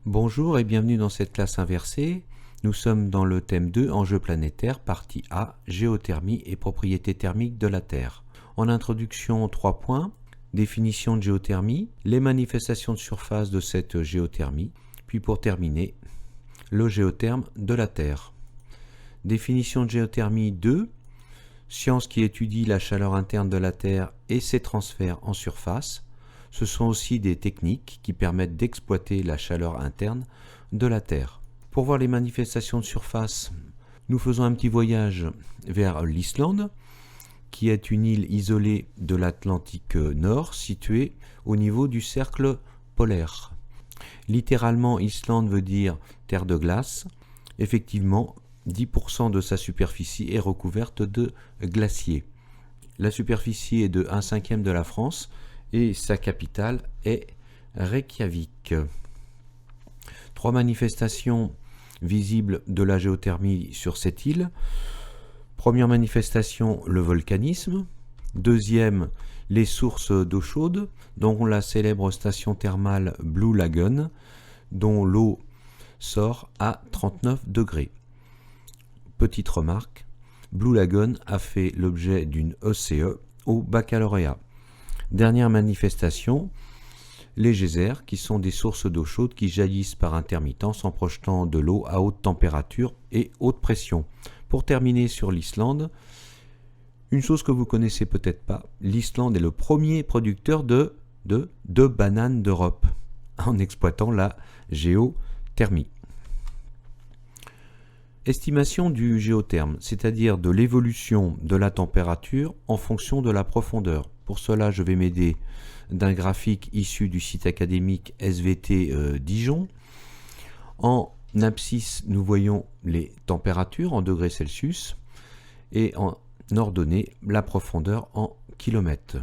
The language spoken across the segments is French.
Bonjour et bienvenue dans cette classe inversée. Nous sommes dans le thème 2, enjeux planétaires, partie A, géothermie et propriétés thermiques de la Terre. En introduction, 3 points. Définition de géothermie, les manifestations de surface de cette géothermie, puis pour terminer, le géotherme de la Terre. Définition de géothermie 2, science qui étudie la chaleur interne de la Terre et ses transferts en surface. Ce sont aussi des techniques qui permettent d'exploiter la chaleur interne de la Terre. Pour voir les manifestations de surface, nous faisons un petit voyage vers l'Islande, qui est une île isolée de l'Atlantique Nord, située au niveau du cercle polaire. Littéralement, Islande veut dire terre de glace. Effectivement, 10% de sa superficie est recouverte de glaciers. La superficie est de 1/5 de la France et sa capitale est Reykjavik. 3 manifestations visibles de la géothermie sur cette île. Première manifestation, le volcanisme. Deuxième, les sources d'eau chaude, dont la célèbre station thermale Blue Lagoon, dont l'eau sort à 39 degrés. Petite remarque, Blue Lagoon a fait l'objet d'une ECE au baccalauréat. Dernière manifestation, les geysers, qui sont des sources d'eau chaude qui jaillissent par intermittence en projetant de l'eau à haute température et haute pression. Pour terminer sur l'Islande, une chose que vous connaissez peut-être pas, l'Islande est le premier producteur de bananes d'Europe, en exploitant la géothermie. Estimation du géotherme, c'est-à-dire de l'évolution de la température en fonction de la profondeur. Pour cela, je vais m'aider d'un graphique issu du site académique SVT Dijon. En abscisse, nous voyons les températures en degrés Celsius et en ordonnée, la profondeur en kilomètres.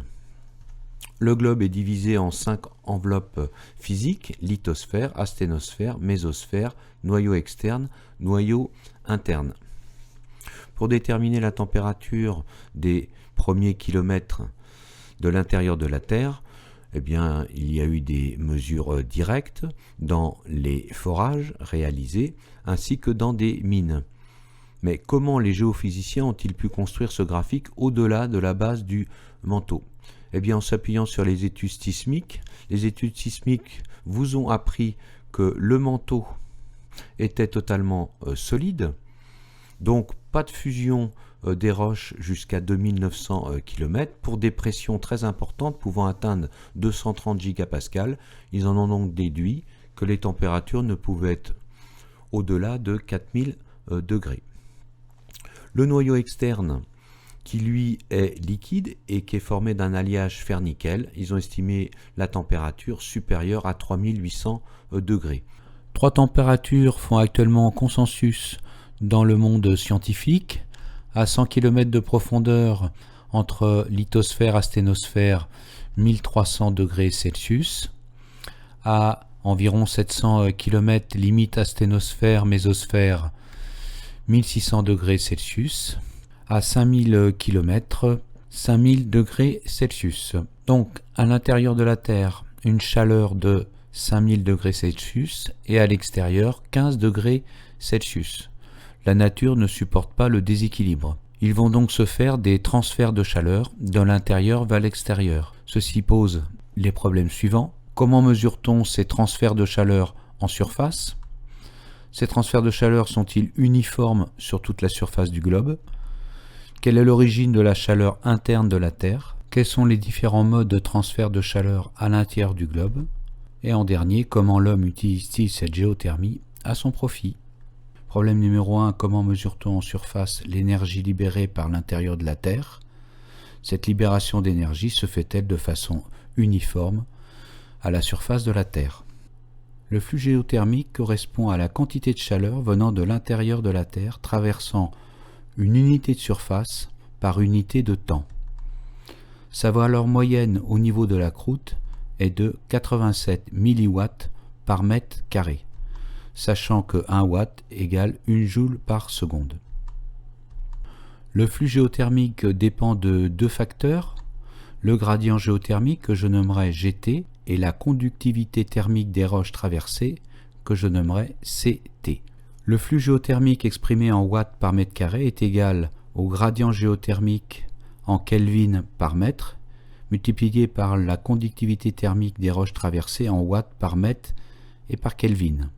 Le globe est divisé en 5 enveloppes physiques, lithosphère, asténosphère, mésosphère, noyau externe, noyau interne. Pour déterminer la température des premiers kilomètres de l'intérieur de la Terre, eh bien, il y a eu des mesures directes dans les forages réalisés ainsi que dans des mines. Mais comment les géophysiciens ont-ils pu construire ce graphique au-delà de la base du manteau? Eh bien, en s'appuyant sur les études sismiques. Les études sismiques vous ont appris que le manteau était totalement solide, donc pas de fusion des roches jusqu'à 2900 km pour des pressions très importantes pouvant atteindre 230 gigapascales. Ils en ont donc déduit que les températures ne pouvaient être au-delà de 4000 degrés. Le noyau externe, qui lui est liquide et qui est formé d'un alliage fer-nickel, ils ont estimé la température supérieure à 3800 degrés. 3 températures font actuellement consensus dans le monde scientifique. À 100 km de profondeur entre lithosphère et asténosphère, 1300 degrés Celsius. À environ 700 km limite asténosphère, mésosphère, 1600 degrés Celsius. À 5000 km, 5000 degrés Celsius. Donc, à l'intérieur de la Terre, une chaleur de 5000 degrés Celsius et à l'extérieur, 15 degrés Celsius. La nature ne supporte pas le déséquilibre. Ils vont donc se faire des transferts de chaleur de l'intérieur vers l'extérieur. Ceci pose les problèmes suivants. Comment mesure-t-on ces transferts de chaleur en surface? Ces transferts de chaleur sont-ils uniformes sur toute la surface du globe? Quelle est l'origine de la chaleur interne de la Terre? Quels sont les différents modes de transfert de chaleur à l'intérieur du globe? Et en dernier, comment l'homme utilise-t-il cette géothermie à son profit? Problème numéro 1, comment mesure-t-on en surface l'énergie libérée par l'intérieur de la Terre? Cette libération d'énergie se fait-elle de façon uniforme à la surface de la Terre? Le flux géothermique correspond à la quantité de chaleur venant de l'intérieur de la Terre traversant une unité de surface par unité de temps. Sa valeur moyenne au niveau de la croûte est de 87 milliwatts par mètre carré, sachant que 1 watt égale 1 joule par seconde. Le flux géothermique dépend de 2 facteurs, le gradient géothermique que je nommerai GT et la conductivité thermique des roches traversées que je nommerai CT. Le flux géothermique exprimé en watts par mètre carré est égal au gradient géothermique en Kelvin par mètre multiplié par la conductivité thermique des roches traversées en watts par mètre et par Kelvin.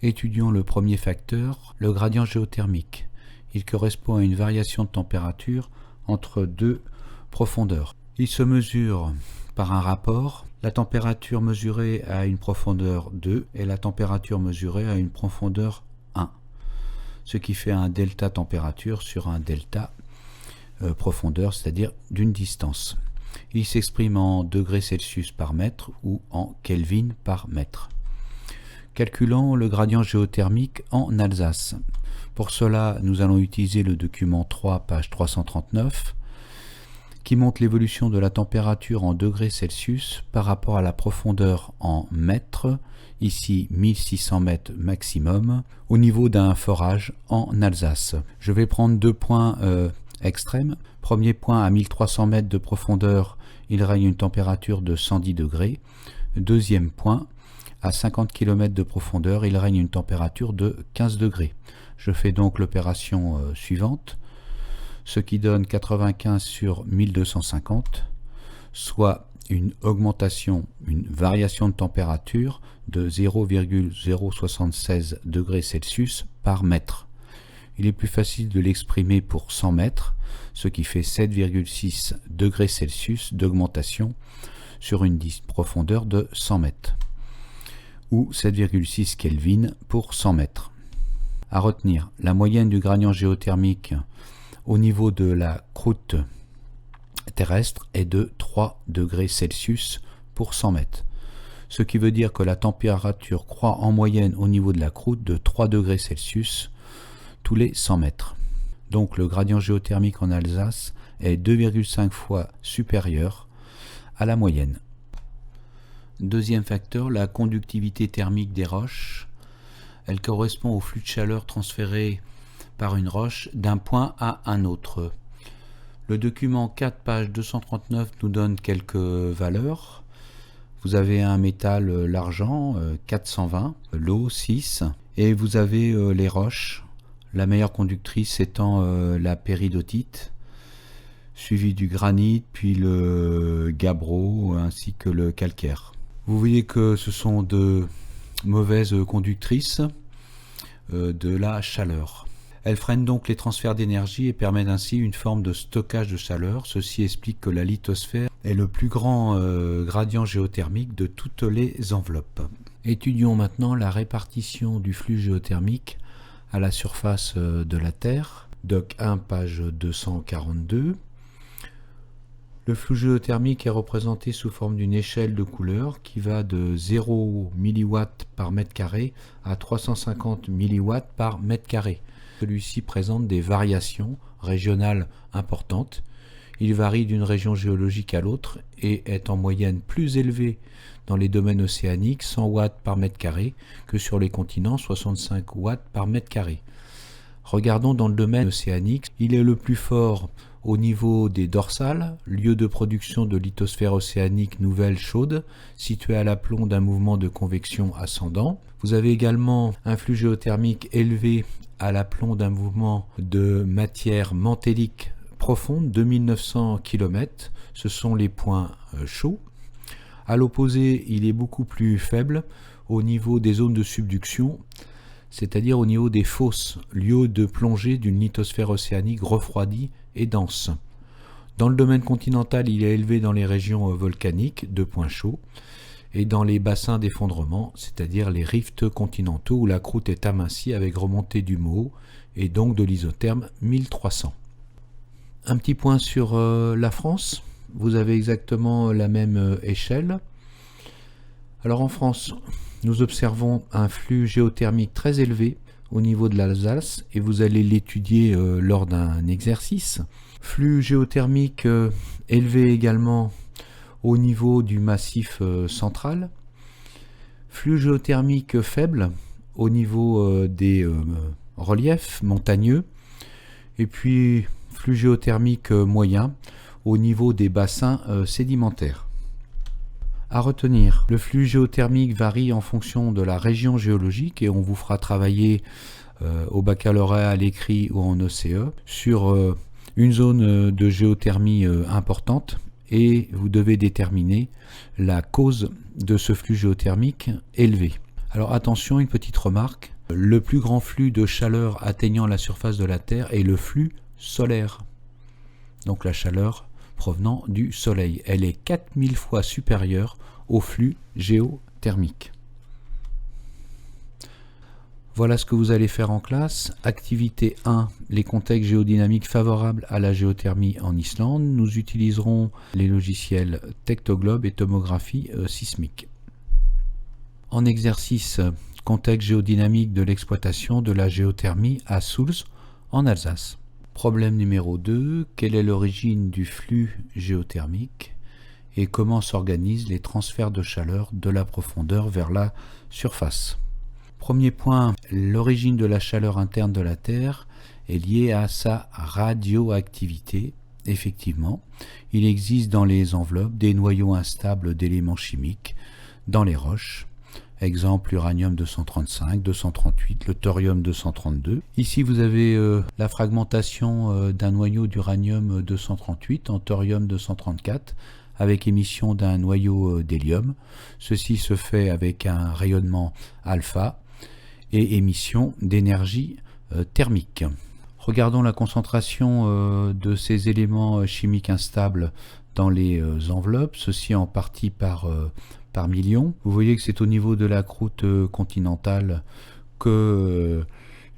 Étudions le premier facteur, le gradient géothermique. Il correspond à une variation de température entre deux profondeurs. Il se mesure par un rapport, la température mesurée à une profondeur 2 et la température mesurée à une profondeur 1, ce qui fait un delta température sur un delta profondeur, c'est-à-dire d'une distance. Il s'exprime en degrés Celsius par mètre ou en Kelvin par mètre. Calculons le gradient géothermique en Alsace. Pour cela, nous allons utiliser le document 3, page 339, qui montre l'évolution de la température en degrés Celsius par rapport à la profondeur en mètres, ici 1600 mètres maximum, au niveau d'un forage en Alsace. Je vais prendre deux points extrêmes. Premier point, à 1300 mètres de profondeur, il règne une température de 110 degrés. Deuxième point, à 50 km de profondeur, il règne une température de 15 degrés. Je fais donc l'opération suivante, ce qui donne 95 sur 1250, soit une augmentation, une variation de température de 0,076 degrés Celsius par mètre. Il est plus facile de l'exprimer pour 100 mètres, ce qui fait 7,6 degrés Celsius d'augmentation sur une profondeur de 100 mètres, ou 7,6 Kelvin pour 100 mètres. À retenir, la moyenne du gradient géothermique au niveau de la croûte terrestre est de 3 degrés Celsius pour 100 mètres, ce qui veut dire que la température croît en moyenne au niveau de la croûte de 3 degrés Celsius tous les 100 mètres. Donc le gradient géothermique en Alsace est 2,5 fois supérieur à la moyenne. Deuxième facteur, la conductivité thermique des roches. Elle correspond au flux de chaleur transféré par une roche d'un point à un autre. Le document 4, page 239 nous donne quelques valeurs. Vous avez un métal, l'argent, 420, l'eau, 6, et vous avez les roches, la meilleure conductrice étant la péridotite, suivie du granit, puis le gabbro, ainsi que le calcaire. Vous voyez que ce sont de mauvaises conductrices de la chaleur. Elles freinent donc les transferts d'énergie et permettent ainsi une forme de stockage de chaleur. Ceci explique que la lithosphère est le plus grand gradient géothermique de toutes les enveloppes. Étudions maintenant la répartition du flux géothermique à la surface de la Terre. Doc 1, page 242. Le flux géothermique est représenté sous forme d'une échelle de couleur qui va de 0 mW par mètre carré à 350 mW par mètre carré. Celui-ci présente des variations régionales importantes. Il varie d'une région géologique à l'autre et est en moyenne plus élevé dans les domaines océaniques, 100 watts par mètre carré, que sur les continents, 65 watts par mètre carré. Regardons dans le domaine océanique, il est le plus fort au niveau des dorsales, lieu de production de lithosphère océanique nouvelle chaude, située à l'aplomb d'un mouvement de convection ascendant. Vous avez également un flux géothermique élevé à l'aplomb d'un mouvement de matière mantélique profonde, 2900 km. Ce sont les points chauds. À l'opposé, il est beaucoup plus faible au niveau des zones de subduction, c'est-à-dire au niveau des fosses, lieu de plongée d'une lithosphère océanique refroidie et dense. Dans le domaine continental, il est élevé dans les régions volcaniques de points chauds et dans les bassins d'effondrement, c'est-à-dire les rifts continentaux où la croûte est amincie avec remontée du Moho et donc de l'isotherme 1300. Un petit point sur la France. Vous avez exactement la même échelle. Alors en France, nous observons un flux géothermique très élevé au niveau de l'Alsace et vous allez l'étudier lors d'un exercice. Flux géothermique élevé également au niveau du massif central. Flux géothermique faible au niveau des reliefs montagneux. Et puis flux géothermique moyen au niveau des bassins sédimentaires. À retenir, le flux géothermique varie en fonction de la région géologique et on vous fera travailler au baccalauréat à l'écrit ou en OCE sur une zone de géothermie importante et vous devez déterminer la cause de ce flux géothermique élevé. Alors attention, une petite remarque, le plus grand flux de chaleur atteignant la surface de la Terre est le flux solaire. Donc la chaleur provenant du Soleil, elle est 4000 fois supérieure au flux géothermique. Voilà ce que vous allez faire en classe. Activité 1, les contextes géodynamiques favorables à la géothermie en Islande. Nous utiliserons les logiciels Tectoglobe et tomographie sismique. En exercice, contexte géodynamique de l'exploitation de la géothermie à Soultz en Alsace. Problème numéro 2, quelle est l'origine du flux géothermique et comment s'organisent les transferts de chaleur de la profondeur vers la surface? Premier point, l'origine de la chaleur interne de la Terre est liée à sa radioactivité. Effectivement, il existe dans les enveloppes des noyaux instables d'éléments chimiques dans les roches. Exemple, l'uranium 235, 238, le thorium 232. Ici, vous avez la fragmentation d'un noyau d'uranium 238 en thorium 234 avec émission d'un noyau d'hélium. Ceci se fait avec un rayonnement alpha et émission d'énergie thermique. Regardons la concentration de ces éléments chimiques instables dans les enveloppes, ceci en partie par million. Vous voyez que c'est au niveau de la croûte continentale que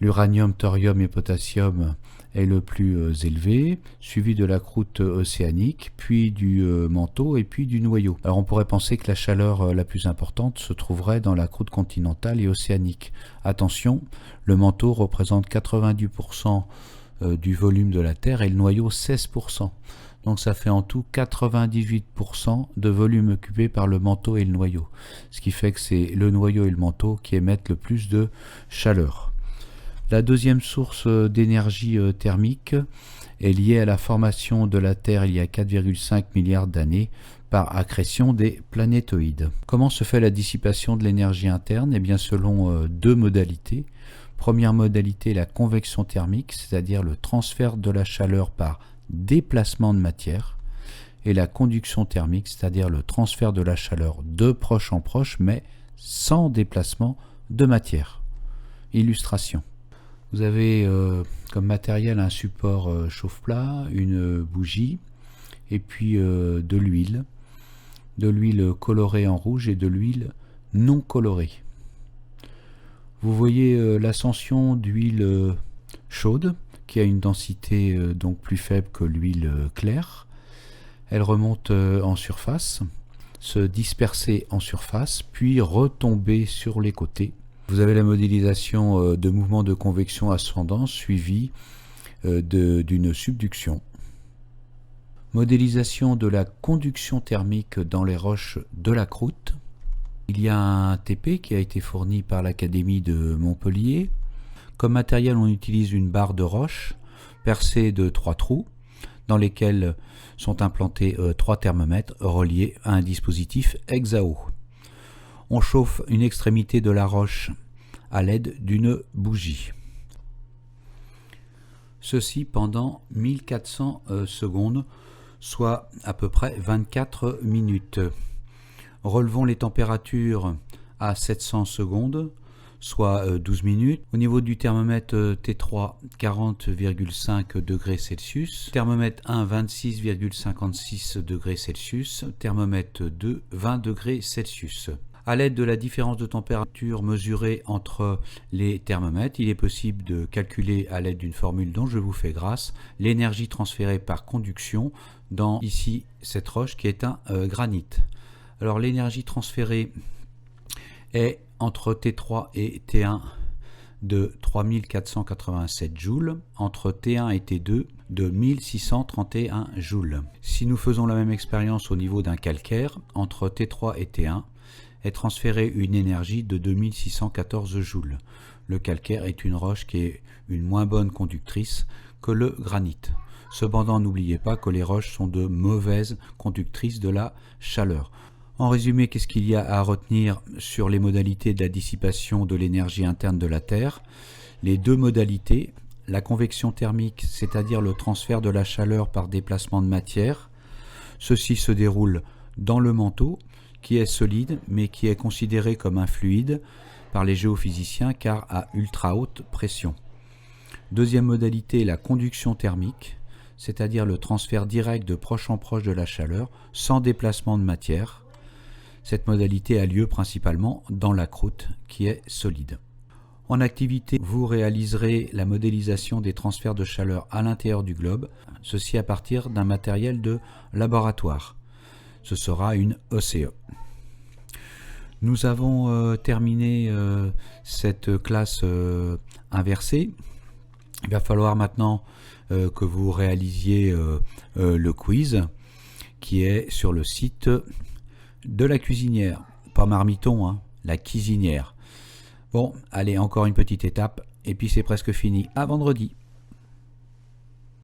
l'uranium, thorium et potassium est le plus élevé, suivi de la croûte océanique, puis du manteau et puis du noyau. Alors on pourrait penser que la chaleur la plus importante se trouverait dans la croûte continentale et océanique. Attention, le manteau représente 90% du volume de la Terre et le noyau 16%. Donc ça fait en tout 98% de volume occupé par le manteau et le noyau. Ce qui fait que c'est le noyau et le manteau qui émettent le plus de chaleur. La deuxième source d'énergie thermique est liée à la formation de la Terre il y a 4,5 milliards d'années par accrétion des planétoïdes. Comment se fait la dissipation de l'énergie interne? Eh bien selon deux modalités. Première modalité, la convection thermique, c'est-à-dire le transfert de la chaleur par déplacement de matière, et la conduction thermique, c'est-à-dire le transfert de la chaleur de proche en proche, mais sans déplacement de matière. Illustration. Vous avez comme matériel un support chauffe-plat, une bougie, et puis de l'huile colorée en rouge et de l'huile non colorée. Vous voyez l'ascension d'huile chaude, qui a une densité donc plus faible que l'huile claire. Elle remonte en surface, se disperser en surface, puis retomber sur les côtés. Vous avez la modélisation de mouvements de convection ascendant suivi d'une subduction. Modélisation de la conduction thermique dans les roches de la croûte. Il y a un TP qui a été fourni par l'Académie de Montpellier. Comme matériel, on utilise une barre de roche percée de 3 trous dans lesquels sont implantés 3 thermomètres reliés à un dispositif hexao. On chauffe une extrémité de la roche à l'aide d'une bougie. Ceci pendant 1400 secondes, soit à peu près 24 minutes. Relevons les températures à 700 secondes, soit 12 minutes. Au niveau du thermomètre T3, 40,5 degrés Celsius. Thermomètre 1, 26,56 degrés Celsius. Thermomètre 2, 20 degrés Celsius. À l'aide de la différence de température mesurée entre les thermomètres, il est possible de calculer à l'aide d'une formule dont je vous fais grâce l'énergie transférée par conduction dans ici cette roche qui est un granit. Alors l'énergie transférée est entre T3 et T1 de 3487 joules, entre T1 et T2 de 1631 joules. Si nous faisons la même expérience au niveau d'un calcaire, entre T3 et T1 est transférée une énergie de 2614 joules. Le calcaire est une roche qui est une moins bonne conductrice que le granit. Cependant, n'oubliez pas que les roches sont de mauvaises conductrices de la chaleur. En résumé, qu'est-ce qu'il y a à retenir sur les modalités de la dissipation de l'énergie interne de la Terre? Les deux modalités, la convection thermique, c'est-à-dire le transfert de la chaleur par déplacement de matière. Ceci se déroule dans le manteau, qui est solide, mais qui est considéré comme un fluide par les géophysiciens car à ultra haute pression. Deuxième modalité, la conduction thermique, c'est-à-dire le transfert direct de proche en proche de la chaleur, sans déplacement de matière. Cette modalité a lieu principalement dans la croûte, qui est solide. En activité, vous réaliserez la modélisation des transferts de chaleur à l'intérieur du globe, ceci à partir d'un matériel de laboratoire. Ce sera une OCE. Nous avons terminé cette classe inversée. Il va falloir maintenant que vous réalisiez le quiz qui est sur le site de la cuisinière. Pas Marmiton, hein, la cuisinière. Bon, allez, encore une petite étape et puis c'est presque fini. À vendredi.